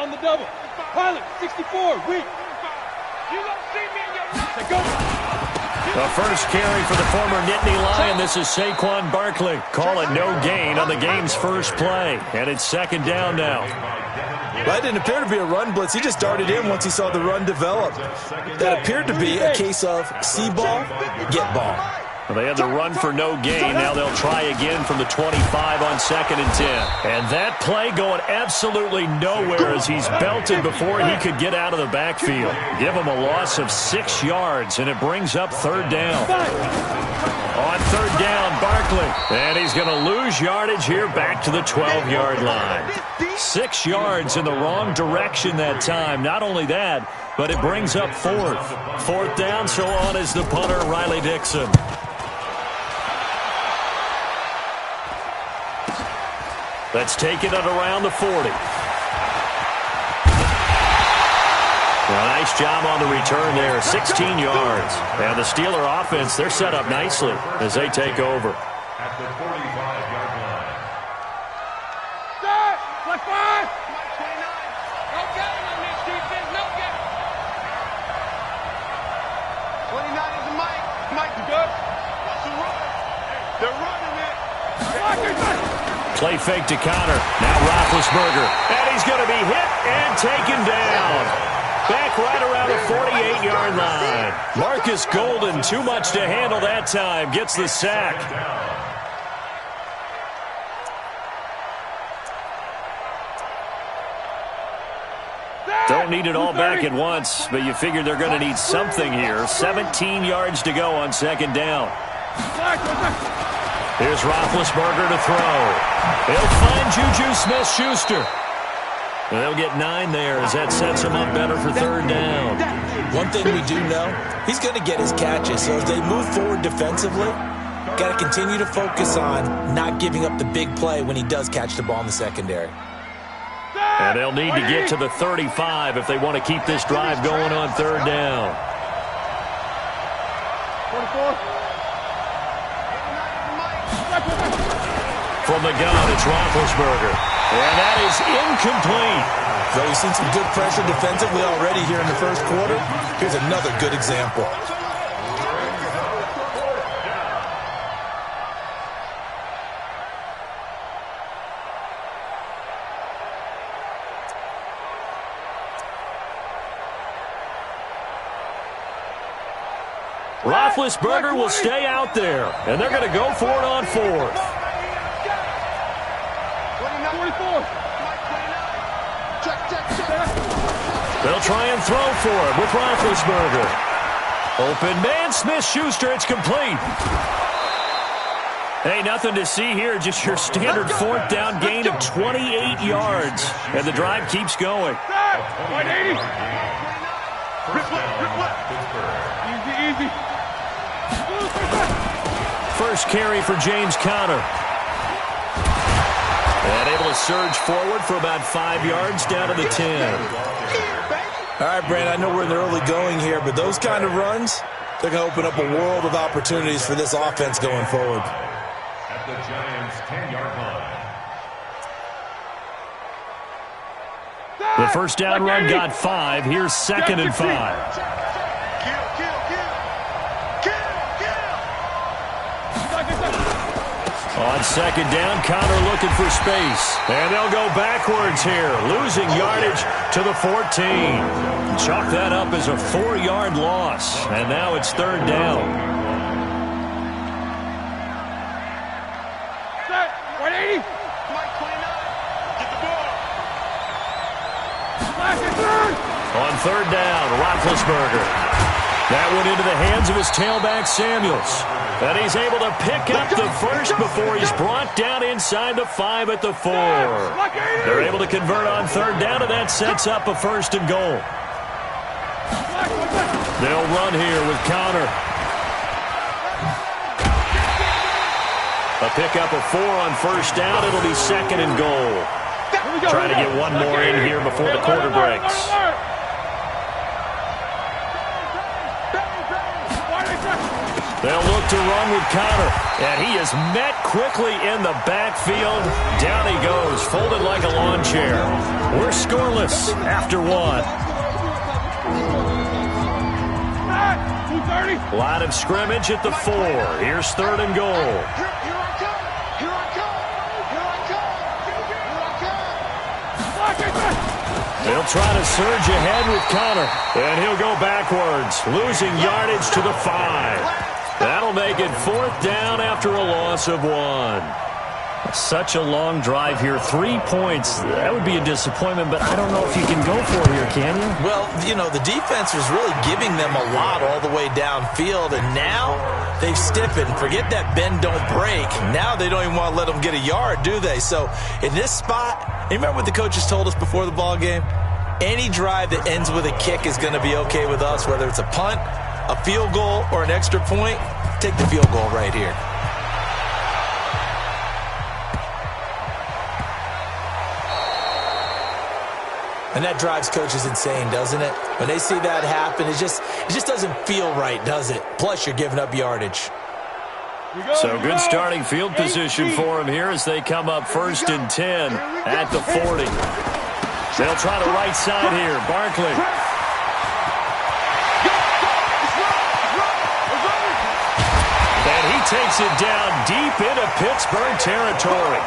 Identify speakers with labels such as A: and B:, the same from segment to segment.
A: on the double. Pilot, 64, weak. You don't see me in your life. Go.
B: The first carry for the former Nittany Lion. This is Saquon Barkley. Call it no gain on the game's first play. And it's second down now.
C: That didn't appear to be a run blitz. He just darted in once he saw the run develop. That appeared to be a case of see ball, get ball.
B: Well, they had the run for no gain. Now they'll try again from the 25 on 2nd and 10. And that play going absolutely nowhere as he's belted before he could get out of the backfield. Give him a loss of 6 yards, and it brings up third down. On third down, Barkley. And he's going to lose yardage here back to the 12-yard line. 6 yards in the wrong direction that time. Not only that, but it brings up fourth. Fourth down, so on is the punter, Riley Dixon. Let's take it at around the 40. Well, nice job on the return there, 16 yards. And the Steeler offense, they're set up nicely as they take over.
D: At the 45-yard line.
A: Start! Left 5! 29. No game on this defense, no game. 29 is the Mike. Mike, good. What's the run? They're running it.
B: Play fake to Connor. Now Roethlisberger. And he's going to be hit and taken down. Back right around the 48-yard line. Marcus Golden, too much to handle that time. Gets the sack. Don't need it all back at once, but you figure they're going to need something here. 17 yards to go on second down. Here's Roethlisberger to throw. He'll find Juju Smith-Schuster. They'll get 9 there as that sets him up better for third down.
C: One thing we do know, he's going to get his catches. So as they move forward defensively, got to continue to focus on not giving up the big play when he does catch the ball in the secondary.
B: And they'll need to get to the 35 if they want to keep this drive going on third down.
A: 24.
B: From the gun, it's Roethlisberger. And that is incomplete.
C: So we've seen some good pressure defensively already here in the first quarter. Here's another good example.
B: Roethlisberger will stay out there, and they're going to go for it on fourth. They'll try and throw for it with Roethlisberger. Open man, Smith-Schuster, it's complete. Hey, nothing to see here, just your standard fourth down gain of 28 yards. And the drive keeps going.
A: 180. Easy.
B: First carry for James Conner. And able to surge forward for about 5 yards down to the 10.
C: All right, Brand, I know we're in the early going here, but those kind of runs, they're going to open up a world of opportunities for this offense going forward.
D: At the Giants' 10-yard line.
B: The first down run got 5. Here's 2nd and 5. On second down, Connor looking for space. And they'll go backwards here, losing yardage to the 14. Chalk that up as a 4-yard loss. And now it's third down.
A: Set. 180. Get the ball.
B: On third down, Roethlisberger. That went into the hands of his tailback, Samuels. And he's able to pick up the first before he's brought down inside the 5 at the 4. They're able to convert on third down, and that sets up a first and goal. They'll run here with Connor. A pickup of 4 on first down. It'll be 2nd and goal. Trying to get one more in here before the quarter breaks. They'll look look to run with Connor. And he is met quickly in the backfield. Down he goes, folded like a lawn chair. We're scoreless after one. Line of scrimmage at the 4. Here's 3rd and goal. They'll try to surge ahead with Connor, and he'll go backwards, losing yardage to the 5. That'll make it 4th down after a loss of 1. Such a long drive here. 3 points. That would be a disappointment, but I don't know if you can go for it here, can you?
C: Well, you know, the defense was really giving them a lot all the way downfield, and now they've stiffened. Forget that bend, don't break. Now they don't even want to let them get a yard, do they? So in this spot, you remember what the coaches told us before the ball game? Any drive that ends with a kick is going to be okay with us, whether it's a punt, a field goal, or an extra point. Take the field goal right here. And that drives coaches insane, doesn't it? When they see that happen, it just doesn't feel right, does it? Plus, you're giving up yardage.
B: So good starting field position for him here as they come up 1st and 10 at the 40. They'll try the right side here. Barkley. And he takes it down deep into Pittsburgh territory.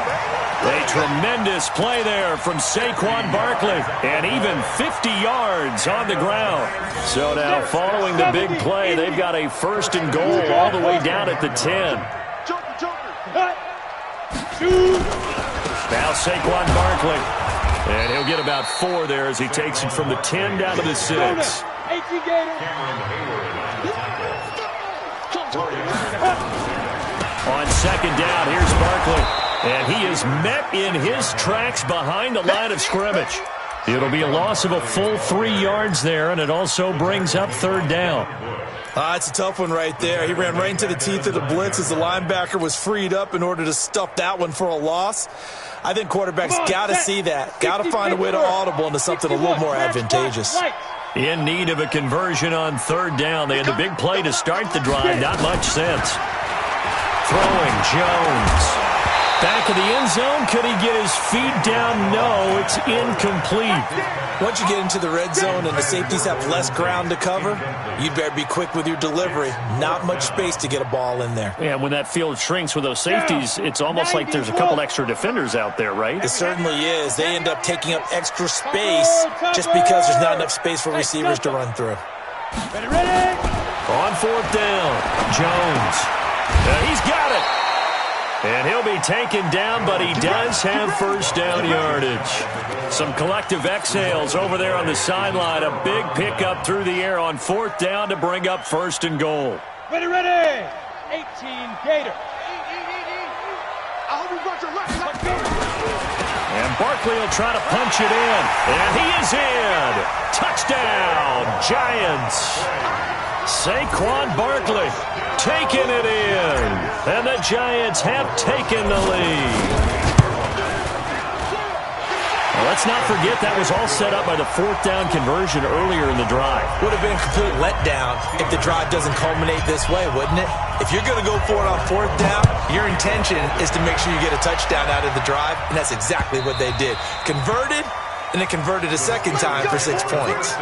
B: A tremendous play there from Saquon Barkley, and even 50 yards on the ground. So now, following the big play, they've got a 1st and goal all the way down at the 10. Now Saquon Barkley, and he'll get about 4 there as he takes it from the 10 down to the 6. On 2nd down, here's Barkley. And he is met in his tracks behind the line of scrimmage. It'll be a loss of a full 3 yards there, and it also brings up 3rd down.
C: It's a tough one right there. He ran right into the teeth of the blitz as the linebacker was freed up in order to stuff that one for a loss. I think quarterbacks got to see that. Got to find a way to audible into something a little more advantageous.
B: In need of a conversion on 3rd down. They had the big play to start the drive. Not much sense. Throwing Jones. Back of the end zone. Could he get his feet down? No, it's incomplete.
C: Once you get into the red zone and the safeties have less ground to cover, you'd better be quick with your delivery. Not much space to get a ball in there.
B: Yeah, when that field shrinks with those safeties, it's almost like there's a couple extra defenders out there, right?
C: It certainly is. They end up taking up extra space just because there's not enough space for receivers to run through.
B: Ready. On 4th down, Jones. He's got it. And he'll be taken down, but he does have 1st down yardage. Some collective exhales over there on the sideline. A big pickup through the air on 4th down to bring up 1st and goal.
E: Ready. 18 Gator.
B: And Barkley will try to punch it in. And he is in. Touchdown, Giants. Saquon Barkley taking it in. And the Giants have taken the lead. Well, let's not forget that was all set up by the 4th down conversion earlier in the drive.
C: Would have been a complete letdown if the drive doesn't culminate this way, wouldn't it? If you're going to go for it on 4th down, your intention is to make sure you get a touchdown out of the drive, and that's exactly what they did. Converted, and then converted a second time for 6 points.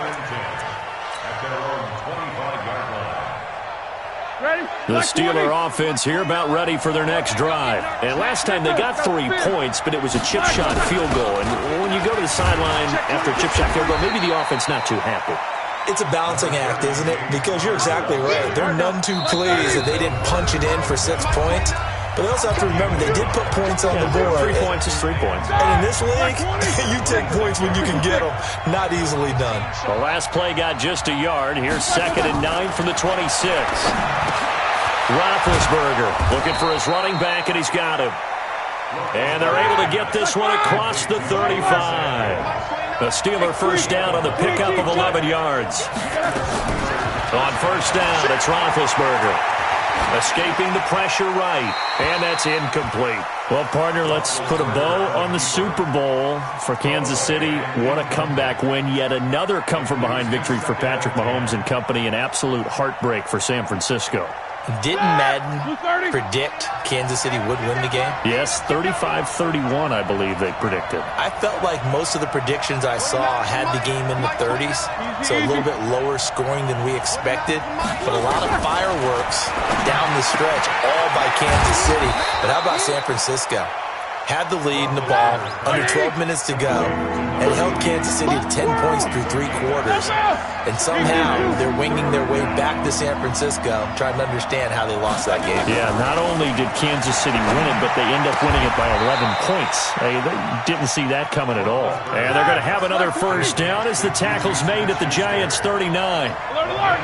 B: The Steeler offense here about ready for their next drive. And last time they got 3 points, but it was a chip shot field goal. And when you go to the sideline after a chip shot field goal, maybe the offense not too happy.
C: It's a balancing act, isn't it? Because you're exactly right. They're none too pleased that they didn't punch it in for 6 points. But they also have to remember they did put points on the board.
B: 3 points is 3 points.
C: And in this league, you take points when you can get them. Not easily done.
B: The last play got just a yard. Here's 2nd and 9 from the 26. Roethlisberger looking for his running back, and he's got him. And they're able to get this one across the 35. The Steeler 1st down on the pickup of 11 yards. On 1st down, it's Roethlisberger. Escaping the pressure right, and that's incomplete. Well, partner, let's put a bow on the Super Bowl for Kansas City. What a comeback win. Yet another come-from-behind victory for Patrick Mahomes and company. An absolute heartbreak for San Francisco.
C: Didn't Madden predict Kansas City would win the game?
B: Yes, 35-31, I believe they predicted.
C: I felt like most of the predictions I saw had the game in the 30s, so a little bit lower scoring than we expected, but a lot of fireworks down the stretch, all by Kansas City. But how about San Francisco? Had the lead in the ball, under 12 minutes to go, and held Kansas City to 10 points through 3 quarters. And somehow they're winging their way back to San Francisco, trying to understand how they lost that game.
B: Yeah, not only did Kansas City win it, but they end up winning it by 11 points. They didn't see that coming at all. And they're going to have another first down as the tackle's made at the Giants' 39.
E: Alert, alert!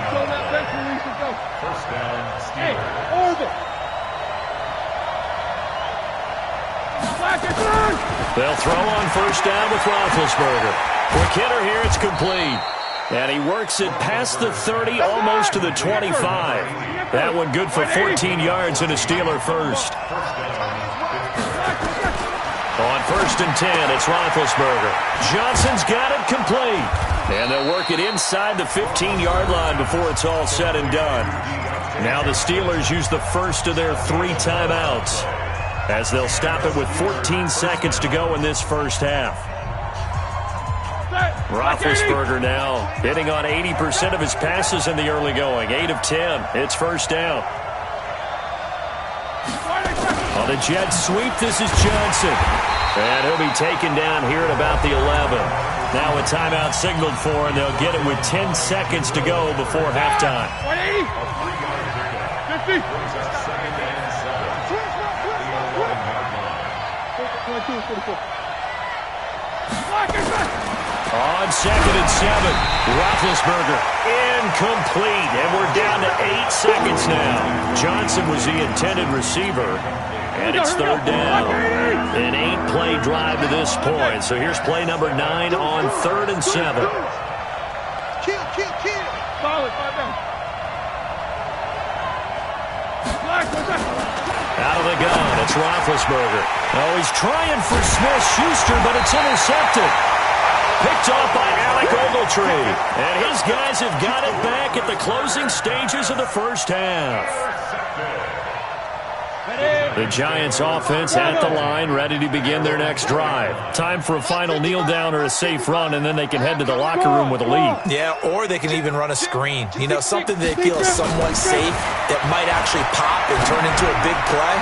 E: So that bench release will go.
D: First down,
E: Hey,
D: Steelers.
E: orbit!
B: They'll throw on first down with Roethlisberger. Quick hitter here, it's complete. And he works it past the 30, almost to the 25. That one good for 14 yards and a Steeler first. On first and 10, it's Roethlisberger. Johnson's got it complete. And they'll work it inside the 15-yard line before it's all said and done. Now the Steelers use the first of their 3 timeouts, as they'll stop it with 14 seconds to go in this first half. Roethlisberger now hitting on 80% of his passes in the early going. 8 of 10. It's first down. On the jet sweep, this is Johnson. And he'll be taken down here at about the 11. Now a timeout signaled for, and they'll get it with 10 seconds to go before halftime.
E: 50.
B: On second and 7, Roethlisberger incomplete, and we're down to 8 seconds now. Johnson was the intended receiver, and it's third down. An 8-play drive to this point. So here's play number 9 on 3rd and 7.
E: Kill. Solid, 5 down.
B: Out of the gun, it's Roethlisberger. Oh, he's trying for Smith-Schuster, but it's intercepted. Picked off by Alec Ogletree. And his guys have got it back at the closing stages of the first half. The Giants offense at the line, ready to begin their next drive. Time for a final kneel down or a safe run, and then they can head to the locker room with a lead.
C: Yeah, or they can even run a screen. You know, something they feel is somewhat safe that might actually pop and turn into a big play.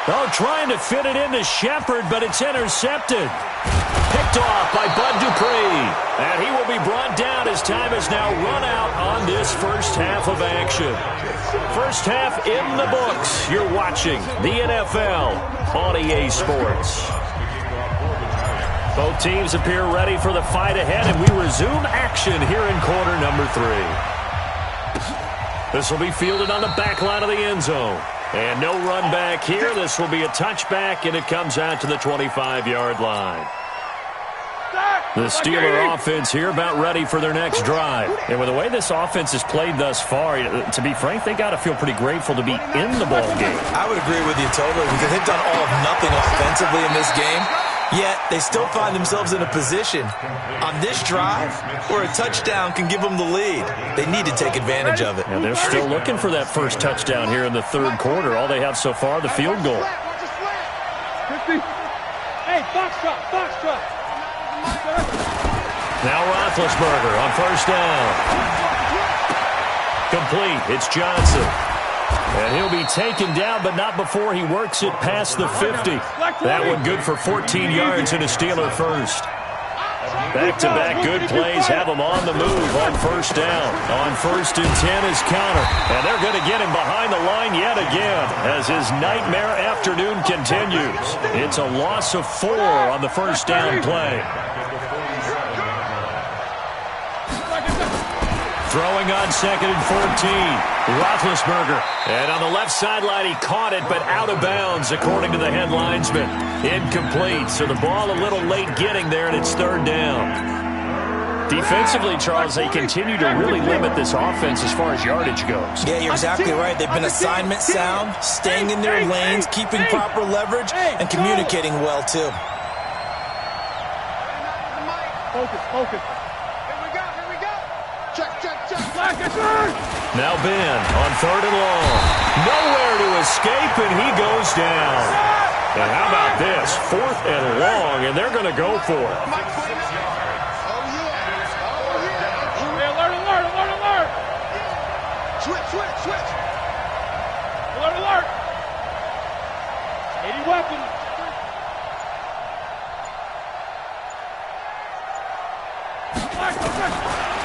B: Oh, trying to fit it into Shepard, but it's intercepted. Picked off by Bud Dupree. And he will be brought down as time has now run out on this first half of action. First half in the books. You're watching the NFL on EA Sports. Both teams appear ready for the fight ahead, and we resume action here in quarter number 3. This will be fielded on the back line of the end zone. And no run back here. This will be a touchback, and it comes out to the 25-yard line. The Steeler offense here about ready for their next drive. And with the way this offense has played thus far, to be frank, they got to feel pretty grateful to be in the ball game.
C: I would agree with you totally, because they've done all of nothing offensively in this game. Yet they still find themselves in a position on this drive where a touchdown can give them the lead. They need to take advantage of it.
B: And they're still looking for that first touchdown here in the third quarter. All they have so far, the field goal.
E: 50. Hey, box truck.
B: Now Roethlisberger on first down. Complete. It's Johnson. And he'll be taken down, but not before he works it past the 50. That one good for 14 yards and a Steeler first. Back-to-back good plays have him on the move on first down. On first and 10 is counter. And they're going to get him behind the line yet again as his nightmare afternoon continues. It's a loss of 4 on the first down play. Throwing on second and 14. Roethlisberger. And on the left sideline, he caught it, but out of bounds, according to the head linesman. Incomplete. So the ball a little late getting there, and it's third down. Defensively, Charles, they continue to really limit this offense as far as yardage goes.
C: Yeah, you're exactly right. They've been assignment sound, staying in their lanes, keeping proper leverage, and communicating well, too.
E: Focus.
B: Now Ben on 3rd and long. Nowhere to escape, and he goes down. And how about this? 4th and long, and they're going to go for it.
E: Alert. Switch. Alert. 80 weapons.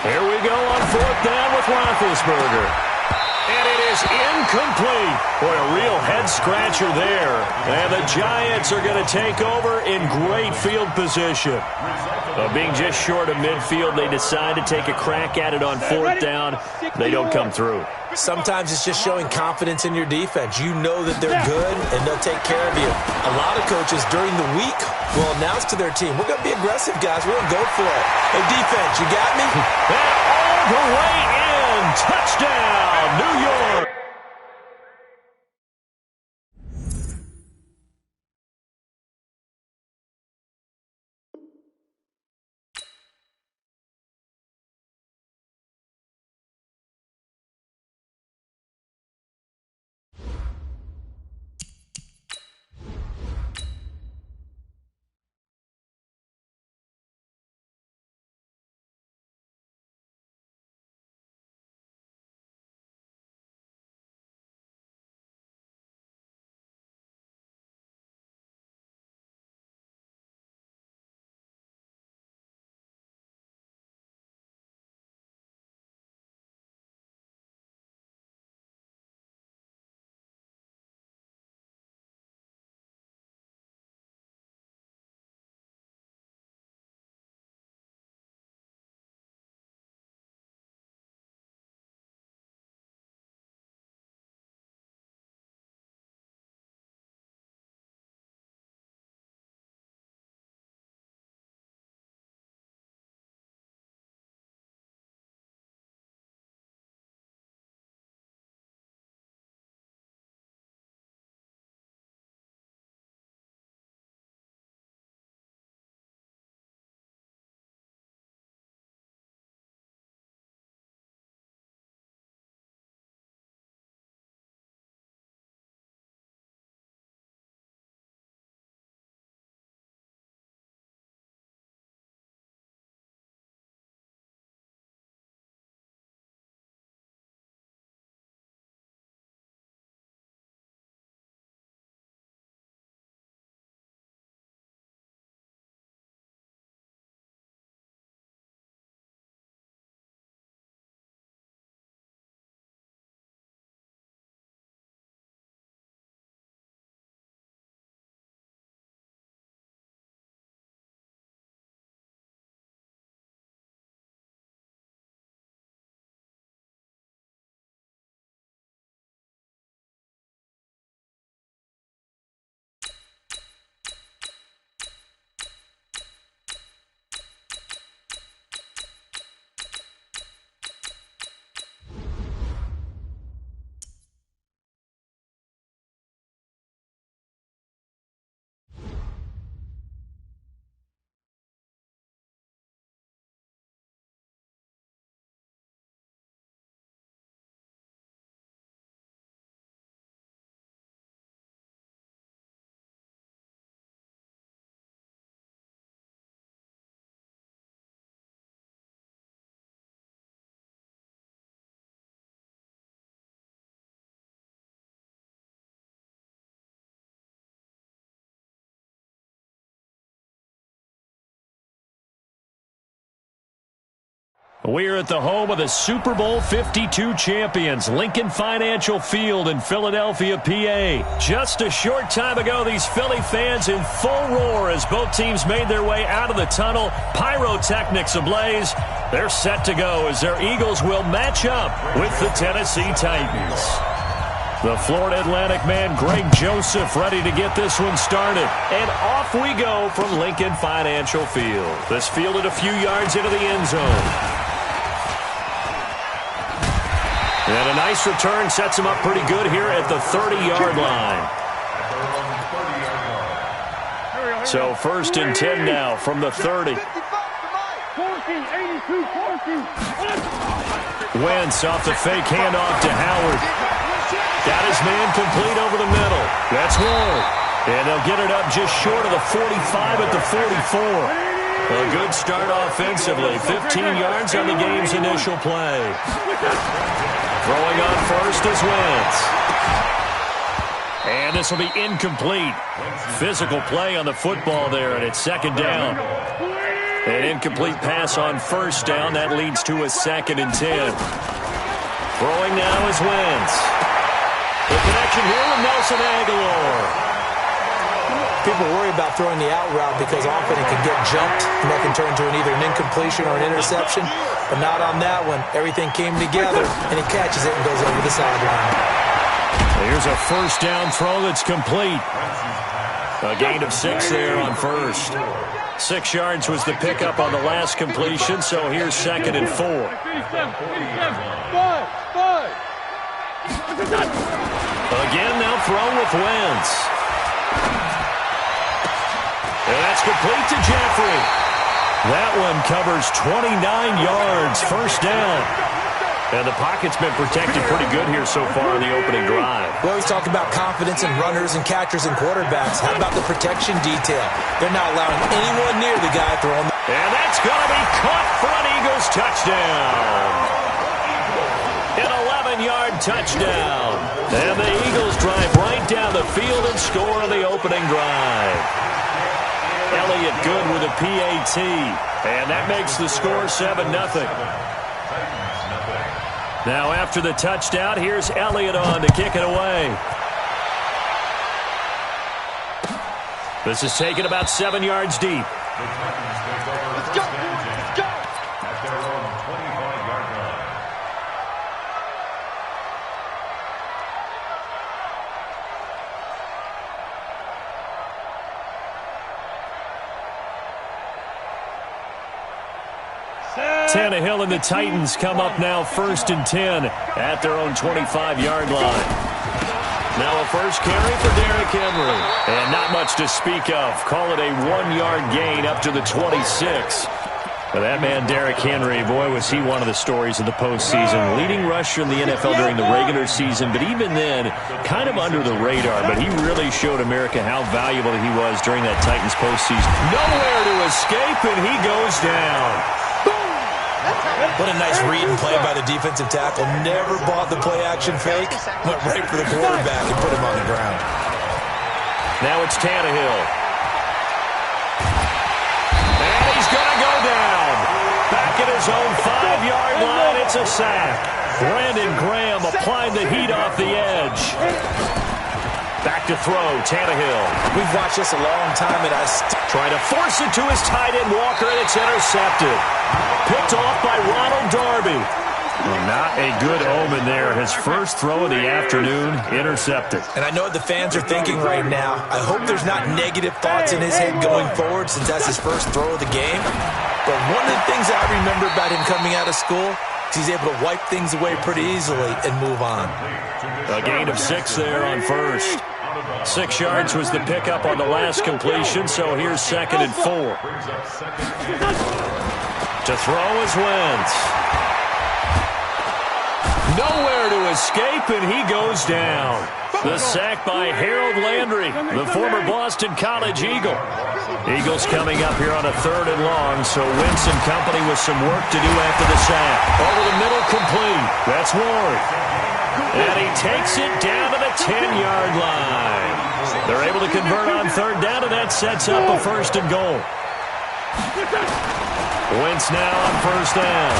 B: Here we go on 4th down with Roethlisberger. And it is incomplete. Boy, a real head-scratcher there. And the Giants are going to take over in great field position. Being just short of midfield, they decide to take a crack at it on 4th down. They don't come through.
C: Sometimes it's just showing confidence in your defense. You know that they're good, and they'll take care of you. A lot of coaches during the week will announce to their team, we're going to be aggressive, guys. We're going to go for it. Hey, defense, you got me?
B: And all the way in. Touchdown, New York. We're at the home of the Super Bowl 52 champions, Lincoln Financial Field in Philadelphia, PA. Just a short time ago, these Philly fans in full roar as both teams made their way out of the tunnel. Pyrotechnics ablaze. They're set to go as their Eagles will match up with the Tennessee Titans. The Florida Atlantic man, Greg Joseph, ready to get this one started. And off we go from Lincoln Financial Field. This fielded a few yards into the end zone. And a nice return sets him up pretty good here at the 30-yard line. So 1st and 10 now from the 30. Wentz off the fake handoff to Howard. Got his man complete over the middle. That's Ward. And they'll get it up just short of the 45 at the 44. A good start offensively. 15 yards on the game's initial play. Throwing on first is Wentz. And this will be incomplete. Physical play on the football there, and it's second down. An incomplete pass on first down. That leads to a 2nd and 10. Throwing now is Wentz. The connection here with Nelson Aguilar.
C: People worry about throwing the out route because often it can get jumped, and that can turn to either an incompletion or an interception. But not on that one. Everything came together, and he catches it and goes over the sideline.
B: Here's a first down throw that's complete. A gain of 6 there on first. 6 yards was the pickup on the last completion, so here's 2nd and 4. Again, they'll throw with Wentz. And that's complete to Jeffrey. That one covers 29 yards, first down. And the pocket's been protected pretty good here so far in the opening drive.
C: We always talk about confidence in runners and catchers and quarterbacks. How about the protection detail? They're not allowing anyone near the guy throwing.
B: And that's going to be caught for an Eagles touchdown. An 11-yard touchdown. And the Eagles drive right down the field and score on the opening drive. Elliott good with a PAT. And that makes the score 7-0. Now after the touchdown, here's Elliott on to kick it away. This is taken about 7 yards deep.
A: Let's go! Let's go!
D: At their own 25-yard line.
B: Tannehill and the Titans come up now 1st and 10 at their own 25-yard line. Now a first carry for Derrick Henry. And not much to speak of. Call it a 1-yard gain up to the 26. But that man, Derrick Henry, boy, was he one of the stories of the postseason. Leading rusher in the NFL during the regular season, but even then, kind of under the radar. But he really showed America how valuable he was during that Titans postseason. Nowhere to escape, and he goes down.
C: What a nice read and play by the defensive tackle. Never bought the play-action fake. Went right for the quarterback and put him on the ground.
B: Now it's Tannehill. And he's going to go down. Back at his own 5-yard line, it's a sack. Brandon Graham applying the heat off the edge. Back to throw, Tannehill.
C: We've watched this a long time, and
B: trying to force it to his tight end, Walker, and it's intercepted. Picked off by Ronald Darby. Well, not a good omen there. His first throw of the afternoon, intercepted.
C: And I know what the fans are thinking right now. I hope there's not negative thoughts in his head going forward since that's his first throw of the game. But one of the things I remember about him coming out of school is he's able to wipe things away pretty easily and move on.
B: A gain of 6 there on first. 6 yards was the pickup on the last completion, so here's 2nd and 4. To throw is Wentz. Nowhere to escape, and he goes down. The sack by Harold Landry, the former Boston College Eagle. Eagles coming up here on a 3rd and long, so Wentz and company with some work to do after the sack. Over the middle, complete. That's Ward. And he takes it down to the 10-yard line. They're able to convert on 3rd down, and that sets up a 1st and goal. Wentz now on 1st down.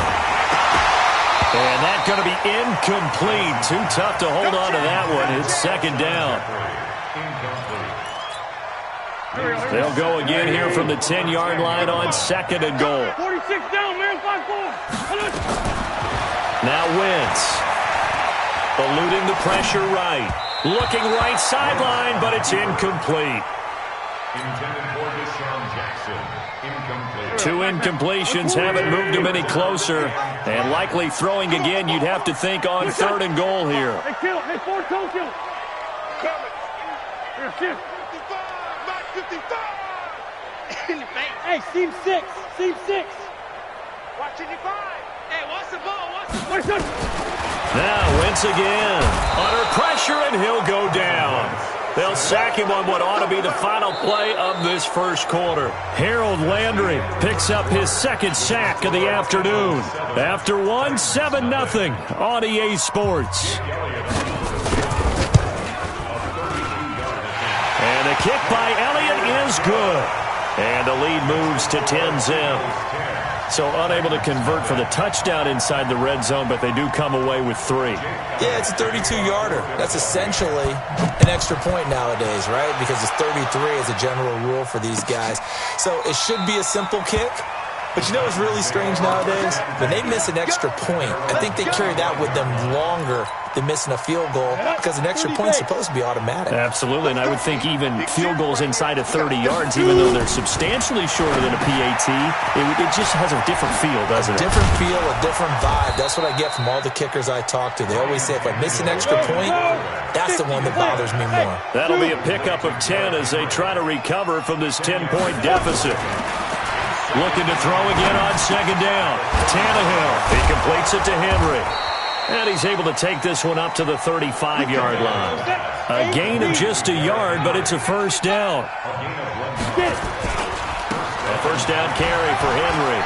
B: And that's going to be incomplete. Too tough to hold on to that one. It's 2nd down. They'll go again here from the 10-yard line on 2nd and goal.
E: 46 down, man. 5-4.
B: Now Wentz. Eluding the pressure right. Looking right sideline, but it's incomplete.
D: Intended for Deshaun Jackson. Incomplete.
B: 2 incompletions haven't moved him any closer. And likely throwing again, you'd have to think on 3rd and goal here.
E: Hey, kill. Hey, 4 toe kill.
A: Coming.
E: Here, shift.
A: 55, Mike 55.
E: Hey, seam 6. Seam 6.
B: Now Wentz again. Under pressure, and he'll go down. They'll sack him on what ought to be the final play of this first quarter. Harold Landry picks up his second sack of the afternoon. After one, 7-0 on EA Sports. And a kick by Elliott is good. And the lead moves to 10-0. So unable to convert for the touchdown inside the red zone, but they do come away with 3.
C: Yeah, it's a 32-yarder. That's essentially an extra point nowadays, right? Because it's 33 as a general rule for these guys. So it should be a simple kick. But you know what's really strange nowadays? When they miss an extra point, I think they carry that with them longer than missing a field goal because an extra point's supposed to be automatic.
B: Absolutely, and I would think even field goals inside of 30 yards, even though they're substantially shorter than a PAT, it just has a different feel, doesn't it?
C: A different feel, a different vibe. That's what I get from all the kickers I talk to. They always say if I miss an extra point, that's the one that bothers me more.
B: That'll be a pickup of 10 as they try to recover from this 10-point deficit. Looking to throw again on second down. Tannehill, he completes it to Henry. And he's able to take this one up to the 35-yard line. A gain of just a yard, but it's a first down. A first down carry for Henry.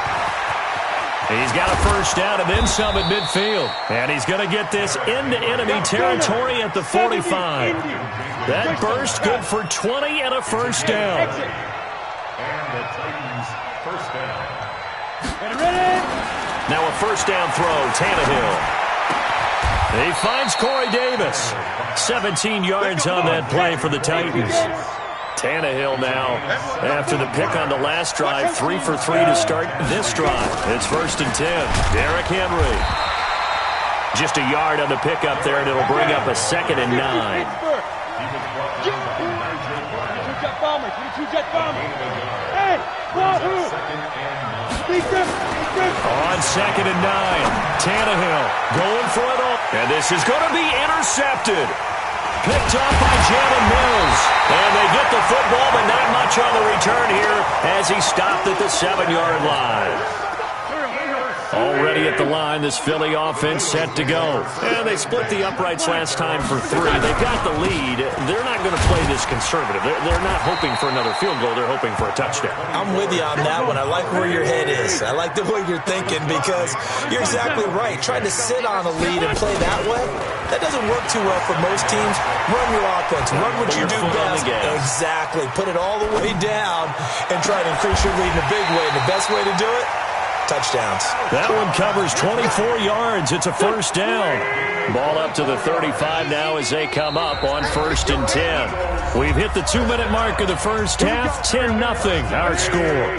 B: He's got a first down and then some at midfield. And he's going to get this into enemy territory at the 45. That burst good for 20 and a first down.
D: And the Titans first down.
B: Now a first down throw, Tannehill. He finds Corey Davis. 17 yards on that play for the Titans. Tannehill now, after the pick on the last drive, 3 for 3 to start this drive. It's first and 10. Derrick Henry. Just a yard on the pickup there, and it'll bring up a second and 9. On second and 9, Tannehill going for it all. And this is going to be intercepted. Picked up by Jalen Mills. And they get the football, but not much on the return here as he stopped at the 7-yard line. Already at the line, this Philly offense set to go. And they split the uprights last time for 3. They've got the lead. They're not going to play this conservative. They're not hoping for another field goal. They're hoping for a touchdown.
C: I'm with you on that one. I like where your head is. I like the way you're thinking because you're exactly right. Trying to sit on a lead and play that way, that doesn't work too well for most teams. Run your offense. Run what you do best. Exactly. Put it all the way down and try to increase your lead in a big way. And the best way to do it, touchdowns. That
B: one covers 24 yards. It's a first down. Ball up to the 35 now as they come up on first and 10. We've hit the 2-minute mark of the first half. 10-0 our score.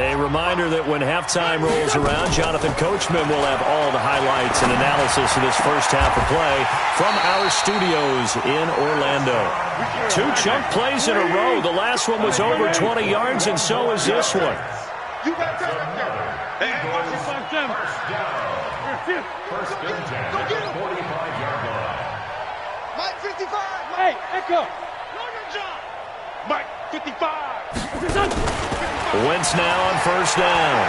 B: A reminder that when halftime rolls around, Jonathan Coachman will have all the highlights and analysis of this first half of play from our studios in Orlando. 2 chunk plays in a row. The last one was over 20 yards, and so is this one.
A: You got that up there. Hey,
D: First down. First and 10 at the 45-yard line.
A: Mike 55.
E: Hey, Echo.
A: Mike 55.
B: Wentz now on first down.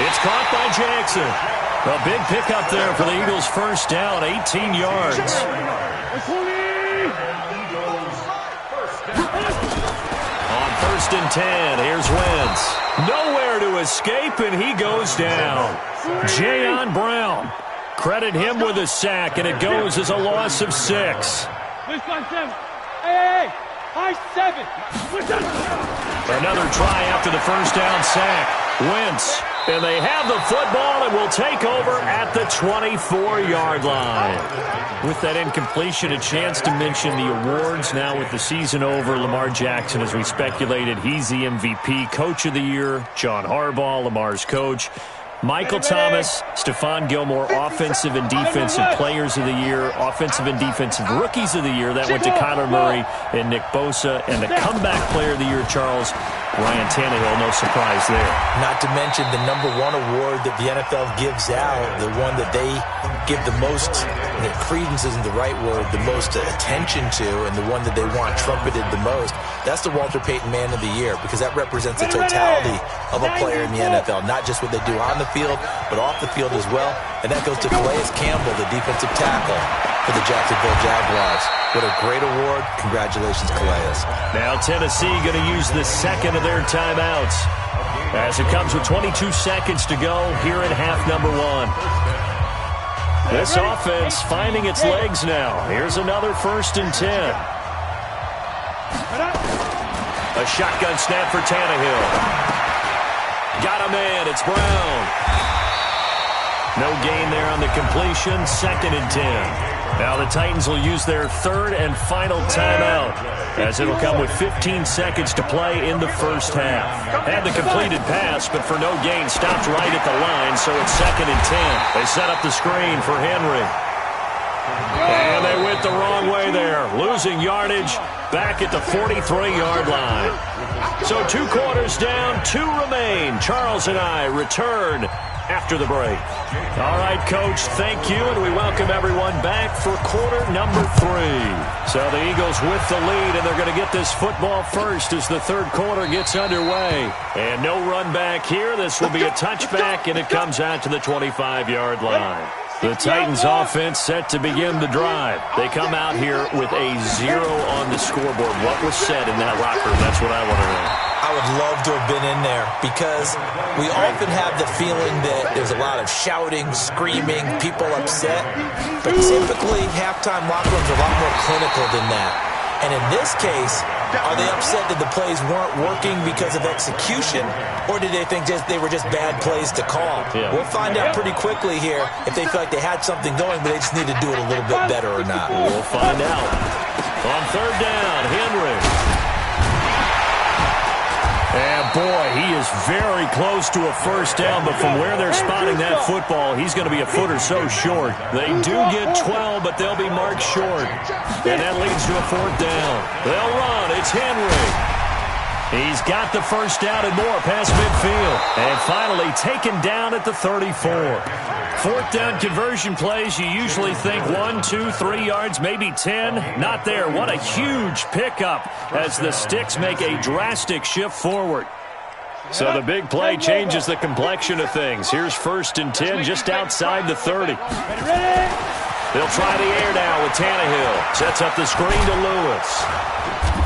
B: It's caught by Jackson. A big pickup there for the Eagles' first down, 18 yards. On first and 10, here's Wentz. Nowhere to escape, and he goes down. Jayon Brown. Credit him with a sack, and it goes as a loss of 6.
E: Hey, high 7.
B: Another try after the first down sack. Wentz, and they have the football and will take over at the 24-yard line. With that incompletion, a chance to mention the awards. Now with the season over, Lamar Jackson, as we speculated, he's the MVP, Coach of the Year. John Harbaugh, Lamar's coach. Michael Thomas, Stephon Gilmore, Offensive and Defensive Players of the Year, Offensive and Defensive Rookies of the Year. That went to Kyler Murray and Nick Bosa. And the Comeback Player of the Year, Charles, Ryan Tannehill, no surprise there.
C: Not to mention the #1 award that the NFL gives out, the one that they give the most, credence isn't the right word, the most attention to, and the one that they want trumpeted the most. That's the Walter Payton Man of the Year, because that represents the totality of a player in the NFL, not just what they do on the field, but off the field as well. And that goes to Calais Campbell, the defensive tackle for the Jacksonville Jaguars. What a great award. Congratulations, Calais.
B: Now Tennessee going to use the second of their timeouts as it comes with 22 seconds to go here in half number 1. This offense finding its legs now. Here's another 1st and 10. A shotgun snap for Tannehill. Got a man. It's Brown. No gain there on the completion. 2nd and 10. Now the Titans will use their 3rd and final timeout, as it'll come with 15 seconds to play in the first half. Had the completed pass, but for no gain, stopped right at the line, so it's 2nd and 10. They set up the screen for Henry. And they went the wrong way there, losing yardage back at the 43-yard line. So 2 quarters down, 2 remain. Charles and I return after the break. All right, Coach, thank you, and we welcome everyone back for quarter number 3. So the Eagles with the lead, and they're going to get this football first as the 3rd quarter gets underway. And no run back here. This will be a touchback, and it comes out to the 25-yard line. The Titans offense set to begin the drive. They come out here with a 0 on the scoreboard. What was said in that locker room? That's what I want to know.
C: I would love to have been in there, because we often have the feeling that there's a lot of shouting, screaming, people upset. But typically, halftime locker rooms are a lot more clinical than that. And in this case, are they upset that the plays weren't working because of execution, or did they think they were just bad plays to call?
B: Yeah.
C: We'll find out pretty quickly here if they feel like they had something going, but they just need to do it a little bit better or not.
B: We'll find out. On 3rd down, Henry. And, boy, he is very close to a first down, but from where they're spotting that football, he's going to be a foot or so short. They do get 12, but they'll be marked short. And that leads to a 4th down. They'll run. It's Henry. He's got the first down and more past midfield. And finally taken down at the 34. 4th down conversion plays, you usually think 1, 2, 3 yards, maybe 10. Not there. What a huge pickup as the Sticks make a drastic shift forward. So the big play changes the complexion of things. Here's 1st and 10 just outside the 30. They'll try the air now with Tannehill. Sets up the screen to Lewis.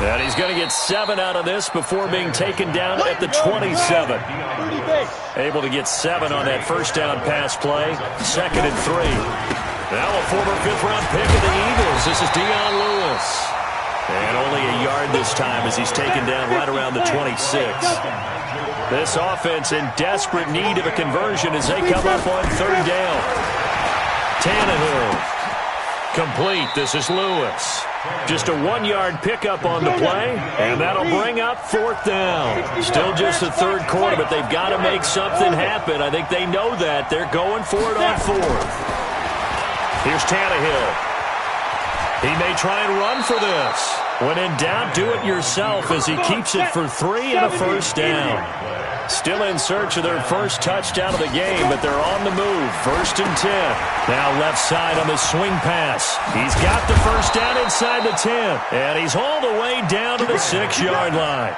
B: And he's going to get 7 out of this before being taken down at the 27. Able to get 7 on that first down pass play. 2nd and 3. Now a former 5th-round pick of the Eagles. This is Dion Lewis. And only a yard this time as he's taken down right around the 26. This offense in desperate need of a conversion as they come up on 3rd down. Tannehill. Complete. This is Lewis. Just a 1-yard pickup on the play, and that'll bring up 4th down. Still just the 3rd quarter, but they've got to make something happen. I think they know that. They're going for it on 4th. Here's Tannehill. He may try and run for this. When in doubt, do it yourself as he keeps it for 3 and a first down. Still in search of their first touchdown of the game, but they're on the move. 1st and 10. Now left side on the swing pass. He's got the first down inside the 10, and he's all the way down to the 6-yard line.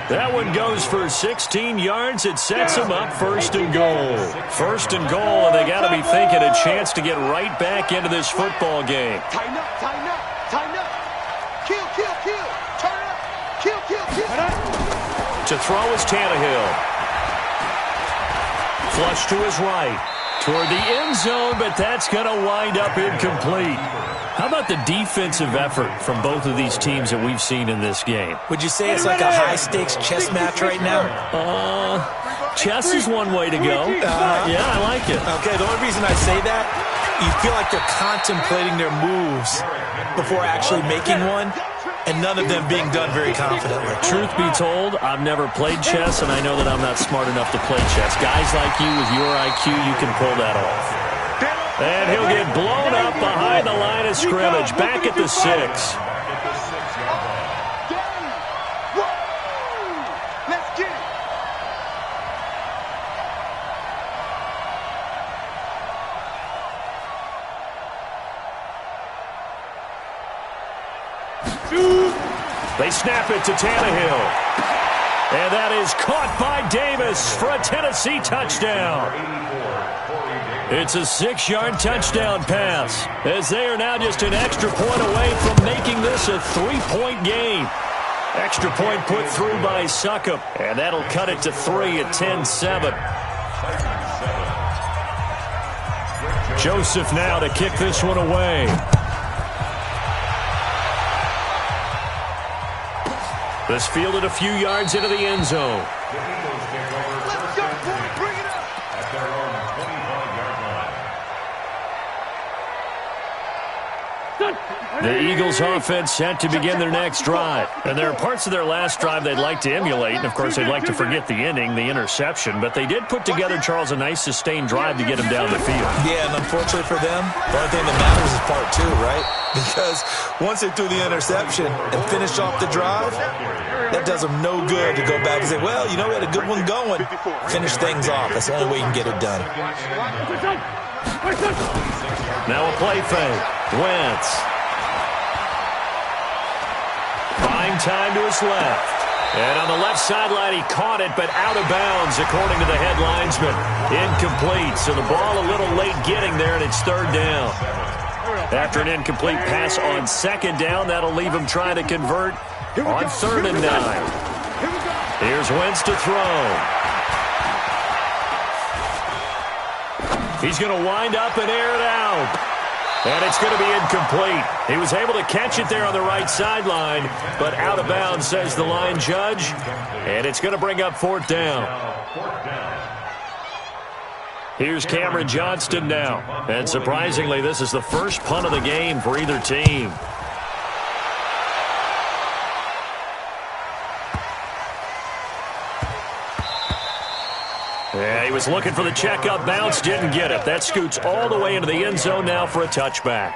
B: That one goes for 16 yards. It sets him up 1st and goal. 1st and goal, and they got to be thinking a chance to get right back into this football game.
A: Tighten up, tighten up, tighten up. Kill, kill, kill. Turn it up. Kill, kill, kill.
B: To throw is Tannehill. Flush to his right. Toward the end zone, but that's going to wind up incomplete. How about the defensive effort from both of these teams that we've seen in this game?
C: Would you say it's like a high-stakes chess match right now?
B: Chess is one way to go. Yeah, I like it.
C: Okay, the only reason I say that, you feel like they're contemplating their moves before actually making one, and none of them being done very confidently.
B: Truth be told, I've never played chess, and I know that I'm not smart enough to play chess. Guys like you with your IQ, you can pull that off. And he'll get blown up behind the line of scrimmage, back at the 6.
A: Let's
B: They snap it to Tannehill. And that is caught by Davis for a Tennessee touchdown. It's a 6-yard touchdown pass, as they are now just an extra point away from making this a 3-point game. Extra point put through by Succop, and that'll cut it to 3 at 10-7. Joseph now to kick this one away. This fielded a few yards into the end zone.
A: Let's go, boy. Bring it up.
D: At their own 25-yard line.
B: The Eagles offense set to begin their next drive. And there are parts of their last drive they'd like to emulate. And, of course, they'd like to forget the ending, the interception. But they did put together, Charles, a nice sustained drive to get him down the field.
C: Yeah, and unfortunately for them, the only thing that matters is part 2, right? Because once they threw the interception and finished off the drive, that does them no good to go back and say, well, you know, we had a good one going. Finish things off. That's the only way you can get it done.
B: Now a play fake. Wentz. Buying time to his left. And on the left sideline, he caught it, but out of bounds, according to the head linesman. Incomplete, so the ball a little late getting there, and it's third down. After an incomplete pass on second down, that'll leave him trying to convert on 3rd and 9. Here's Wentz to throw. He's going to wind up and air it out. And it's going to be incomplete. He was able to catch it there on the right sideline, but out of bounds, says the line judge. And it's going to bring up 4th down. Here's Cameron Johnston now. And surprisingly, this is the first punt of the game for either team. Yeah, he was looking for the checkup bounce, didn't get it. That scoots all the way into the end zone now for a touchback.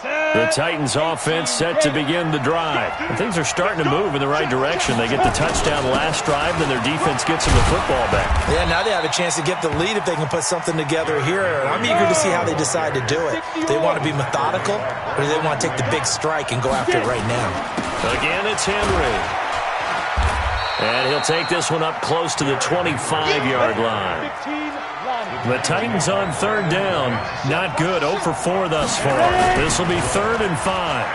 B: The Titans offense set to begin the drive. And things are starting to move in the right direction. They get the touchdown last drive, then their defense gets them the football back.
C: Yeah, now they have a chance to get the lead if they can put something together here. I'm eager to see how they decide to do it. Do they want to be methodical, or do they want to take the big strike and go after it right now?
B: Again, it's Henry. And he'll take this one up close to the 25-yard line. The Titans on 3rd down. Not good. 0 for 4 thus far. This will be 3rd and 5.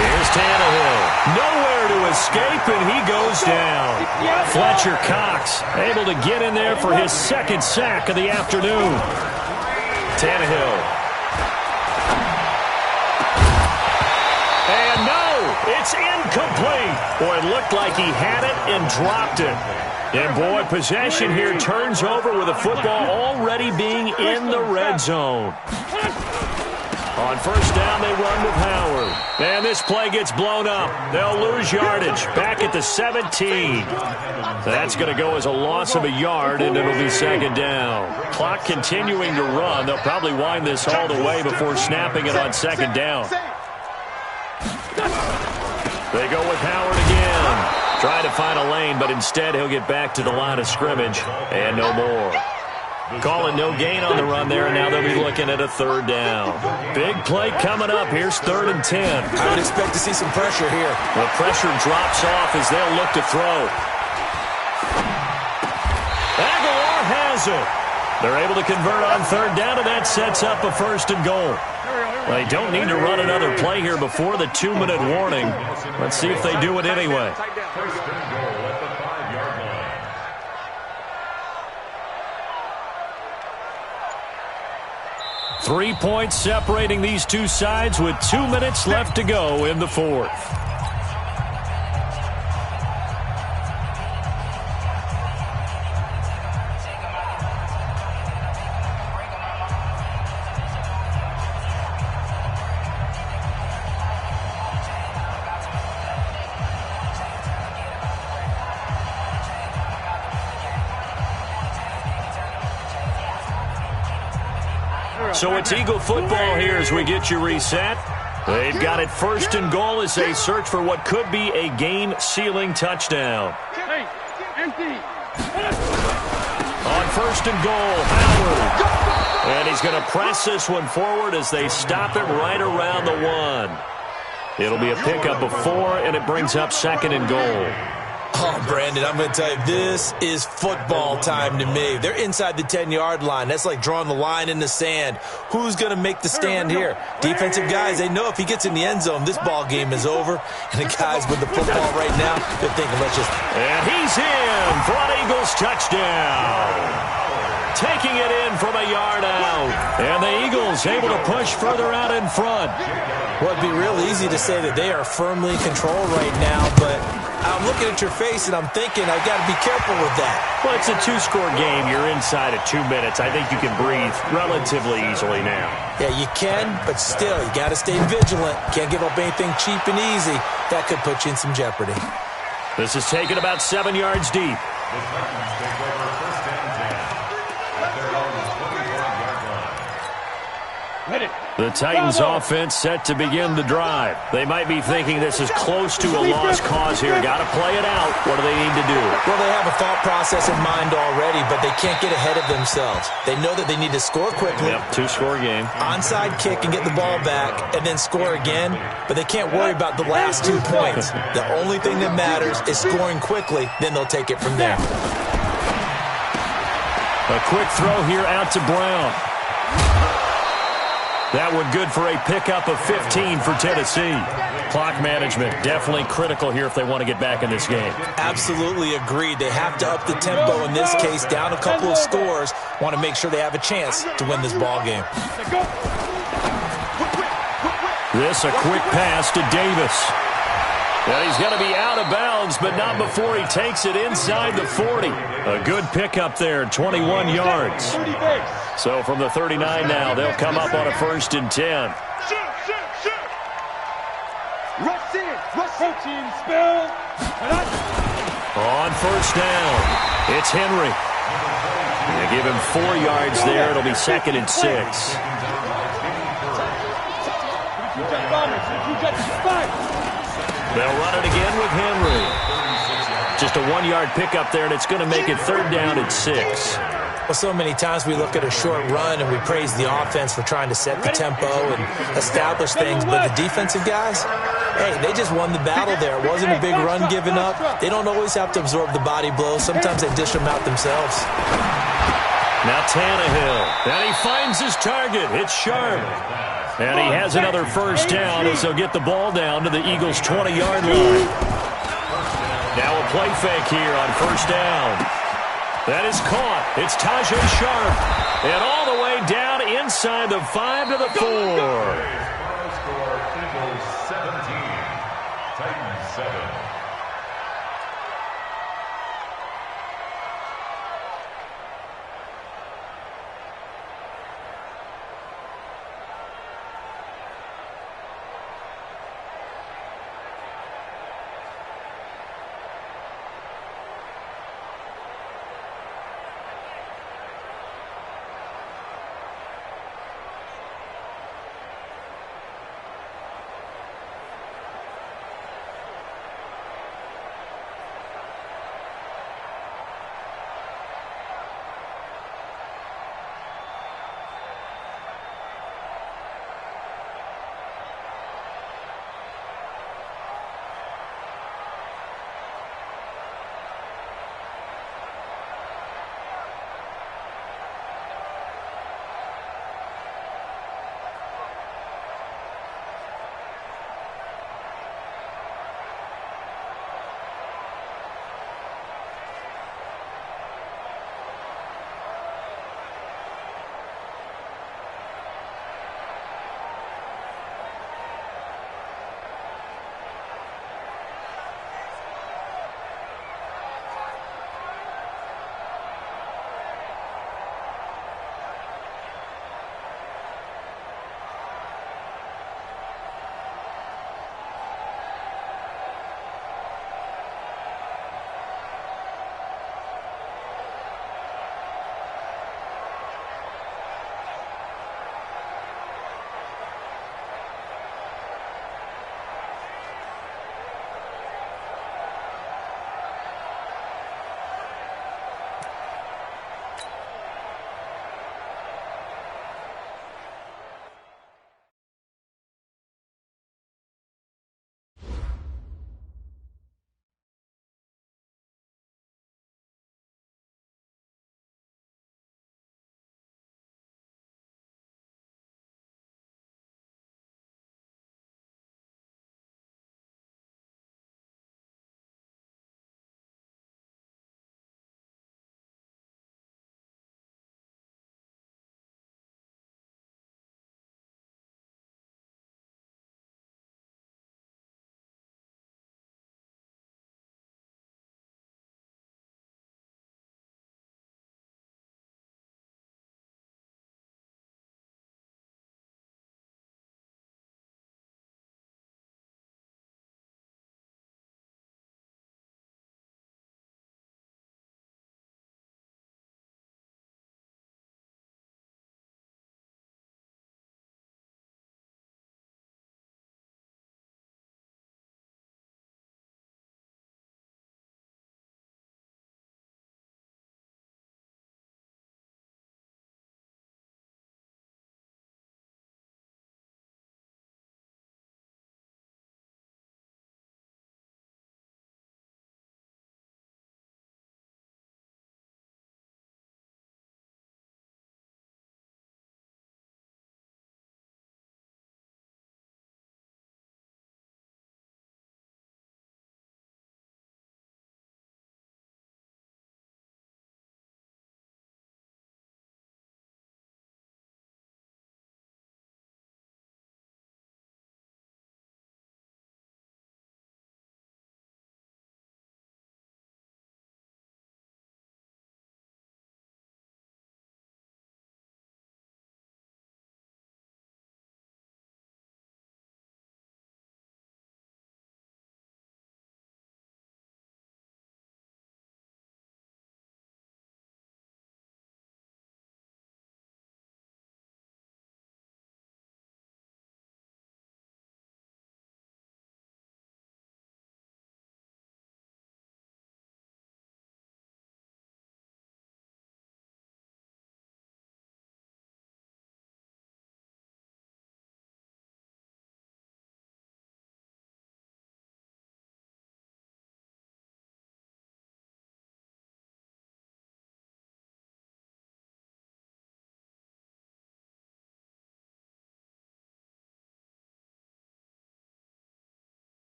B: Here's Tannehill. Nowhere to escape, and he goes down. Fletcher Cox able to get in there for his 2nd sack of the afternoon. Tannehill. And no, it's incomplete. Boy, it looked like he had it and dropped it. And, boy, possession here turns over with a football already being in the red zone. On 1st down, they run with Howard. And this play gets blown up. They'll lose yardage back at the 17. That's going to go as a loss of a yard, and it'll be 2nd down. Clock continuing to run. They'll probably wind this all the way before snapping it on 2nd down. They go with Howard again. Trying to find a lane, but instead he'll get back to the line of scrimmage and no more. Calling no gain on the run there, and now they'll be looking at a 3rd down. Big play coming up. Here's 3rd and 10.
C: I would expect to see some pressure here.
B: The pressure drops off as they'll look to throw. Aguilar has it. They're able to convert on 3rd down, and that sets up a 1st and goal. They don't need to run another play here before the 2-minute warning. Let's see if they do it anyway.
D: 1st and goal at the 5-yard line.
B: 3 points separating these two sides with 2 minutes left to go in the 4th. So it's Eagle football here as we get you reset. They've got it 1st and goal as they search for what could be a game-sealing touchdown.
E: Hey, empty.
B: On 1st and goal, Howard. And he's going to press this one forward as they stop it right around the 1. It'll be a pickup of 4, and it brings up 2nd and goal.
C: Oh, Brandon, I'm going to tell you, this is football time to me. They're inside the 10-yard line. That's like drawing the line in the sand. Who's going to make the stand here? Defensive guys, they know if he gets in the end zone, this ball game is over. And the guys with the football right now, they're thinking, let's just...
B: And he's in for an Eagles touchdown. Taking it in from a yard out. And the Eagles able to push further out in front.
C: Well, it'd be real easy to say that they are firmly in control right now, but I'm looking at your face and I'm thinking I've got to be careful with that.
B: Well, it's a 2-score game. You're inside at 2 minutes. I think you can breathe relatively easily now.
C: Yeah, you can, but still, you got to stay vigilant. Can't give up anything cheap and easy. That could put you in some jeopardy.
B: This is taken about 7 yards deep. The Titans offense set to begin the drive. They might be thinking this is close to a lost cause here. Got to play it out. What do they need to do?
C: Well, they have a thought process in mind already, but they can't get ahead of themselves. They know that they need to score quickly.
B: Yep, 2-score game.
C: Onside kick and get the ball back and then score again, but they can't worry about the last 2 points. The only thing that matters is scoring quickly, then they'll take it from there.
B: A quick throw here out to Brown. That one good for a pickup of 15 for Tennessee. Clock management definitely critical here if they want to get back in this game.
C: Absolutely agreed. They have to up the tempo in this case, down a couple of scores. Want to make sure they have a chance to win this ball game.
B: This a quick pass to Davis. And he's going to be out of bounds, but not before he takes it inside the 40. A good pickup there, 21 yards. So from the 39 now, they'll come up on a 1st and 10. On 1st down, it's Henry. They give him 4 yards there. It'll be 2nd and 6. They'll run it again with Henry. Just a 1-yard pickup there, and it's going to make it 3rd down and 6.
C: Well, so many times we look at a short run and we praise the offense for trying to set the tempo and establish things, but the defensive guys, hey, they just won the battle there. It wasn't a big run given up. They don't always have to absorb the body blows. Sometimes they dish them out themselves.
B: Now Tannehill, and he finds his target. It's Sharp. And he has another 1st down as they'll get the ball down to the Eagles' 20-yard line. Now a play fake here on 1st down. That is caught. It's Tajay Sharp. And all the way down inside the 5 to the 4.
D: Score Eagles 17, Titans 7.